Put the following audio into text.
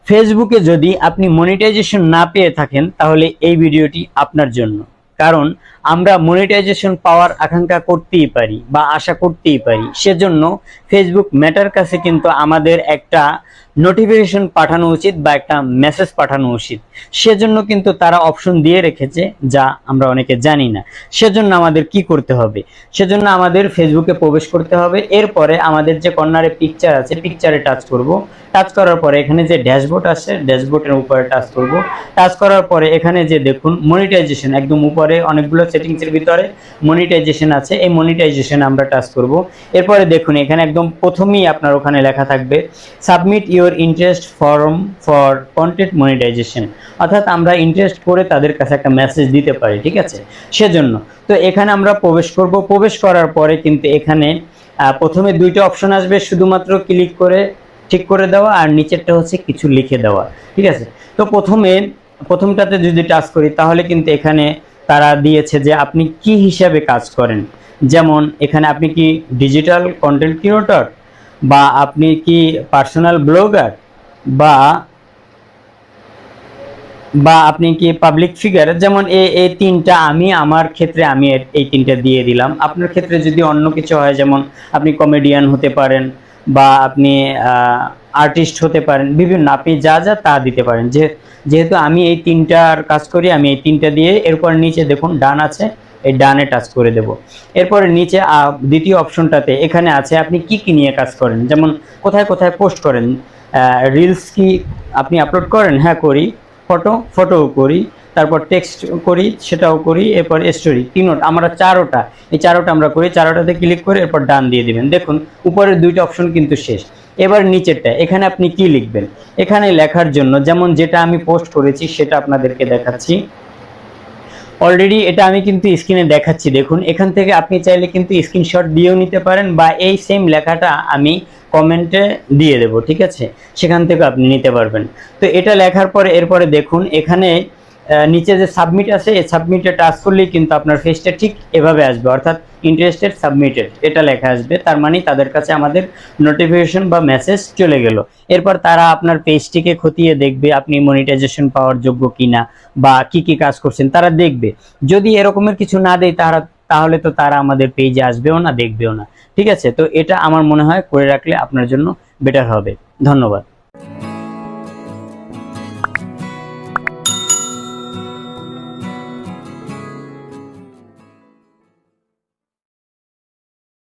ফেসবুকে যদি আপনি মনিটাইজেশন না পেয়ে থাকেন তাহলে এই ভিডিওটি আপনার জন্য। কারণ আমরা মনিটাইজেশন পাওয়ার আকাঙ্ক্ষা করতেই পারি বা আশা করতেই পারি, সেজন্য ফেসবুক মেটার কাছে কিন্তু আমাদের একটা নোটিফিকেশন পাঠানো উচিত বা একটা মেসেজ পাঠানো উচিত। সেজন্য কিন্তু তারা অপশন দিয়ে রেখেছে, যা আমরা অনেকে জানি না। সেজন্য আমাদের কি করতে হবে? সেজন্য আমাদের ফেসবুকে প্রবেশ করতে হবে। এরপরে আমাদের যে কর্নারে পিকচার আছে, পিকচারে টাচ করব। টাচ করার পরে এখানে যে ড্যাশবোর্ড আছে, ড্যাশবোর্ডের উপরে টাচ করব। টাচ করার পরে এখানে যে দেখুন মনিটাইজেশন, একদম উপরে অনেকগুলো সেটিংসের ভিতরে মনিটাইজেশন আছে, এই মনিটাইজেশন আমরা টাচ করব। এরপরে দেখুন এখানে একদম প্রথমেই আপনার ওখানে লেখা থাকবে submit your interest form for content monetization, অর্থাৎ আমরা ইন্টারেস্ট করে তাদের কাছে একটা মেসেজ দিতে পারি, ঠিক আছে? সেজন্য তো এখানে আমরা প্রবেশ করব। প্রবেশ করার পরে কিন্তু এখানে প্রথমে দুইটা অপশন আসবে, শুধুমাত্র ক্লিক করে ঠিক করে দেওয়া আর নিচেরটা হচ্ছে কিছু লিখে দেওয়া, ঠিক আছে? তো প্রথমটাতে যদি টাচ করি তাহলে কিন্তু এখানে তারা দিয়েছে যে আপনি কি হিসাবে কাজ করেন। যেমন এখানে আপনি কি ডিজিটাল কন্টেন্ট ক্রিয়েটর, বা আপনি কি পার্সোনাল ব্লগার, বা আপনি কি পাবলিক ফিগার। যেমন এই তিনটা আমার ক্ষেত্রে আমি এই তিনটা দিয়ে দিলাম। আপনার ক্ষেত্রে যদি অন্য কিছু হয়, যেমন আপনি কমেডিয়ান হতে পারেন বা আপনি আর্টিস্ট হতে পারেন, বিভিন্ন আপনি যা যা তা দিতে পারেন। যেহেতু আমি এই তিনটার কাজ করি, আমি এই তিনটা দিয়ে এরপর নিচে দেখুন ডান আছে, এই ডানে টাচ করে দেব। এরপরে নিচে দ্বিতীয় অপশনটাতে এখানে আছে আপনি কি কি নিয়ে কাজ করেন, যেমন কোথায় কোথায় পোস্ট করেন। রিলস কি আপনি আপলোড করেন? হ্যাঁ করি। ফটোও করি, তারপর টেক্সট করি, সেটাও করি, এরপর স্টোরি, আমরা চারোটা, এই চারোটা আমরা করি। চারোটাতে ক্লিক করে এরপর ডান দিয়ে দিবেন। দেখুন উপরের দুইটা অপশন কিন্তু শেষ। এবার নিচেরটা, এখানে আপনি কি লিখবেন? এখানে লেখার জন্য যেমন যেটা আমি পোস্ট করেছি সেটা আপনাদেরকে দেখাচ্ছি। অলরেডি এটা আমি কিন্তু স্ক্রিনে দেখাচ্ছি, দেখুন। এখান থেকে আপনি চাইলে কিন্তু স্ক্রিনশট দিয়েও নিতে পারেন, বা এই সেম লেখাটা আমি কমেন্টে দিয়ে দেব, ঠিক আছে? সেখান থেকে আপনি নিতে পারবেন। তো এটা লেখার পরে এরপরে দেখুন এখানে নিচে যে সাবমিট আছে, এই সাবমিটে টাচ করলেই কিন্তু আপনার ফেসটা ঠিক এভাবে আসবে, অর্থাৎ ইন্টারেস্টেড সাবমিটেড এটা লেখা আসবে। তার মানে তাদের কাছে আমাদের নোটিফিকেশন বা মেসেজ চলে গেল। এরপর তারা আপনার পেজটিকে খতিয়ে দেখবে আপনি মনিটাইজেশন পাওয়ার যোগ্য কিনা বা কি কি কাজ করছেন তারা দেখবে। যদি এরকমের কিছু না দেয় তাহলে তো তারা আমাদের পেজে আসবেও না, দেখবেও না, ঠিক আছে? তো এটা আমার মনে হয় করে রাখলে আপনার জন্য বেটার হবে। ধন্যবাদ।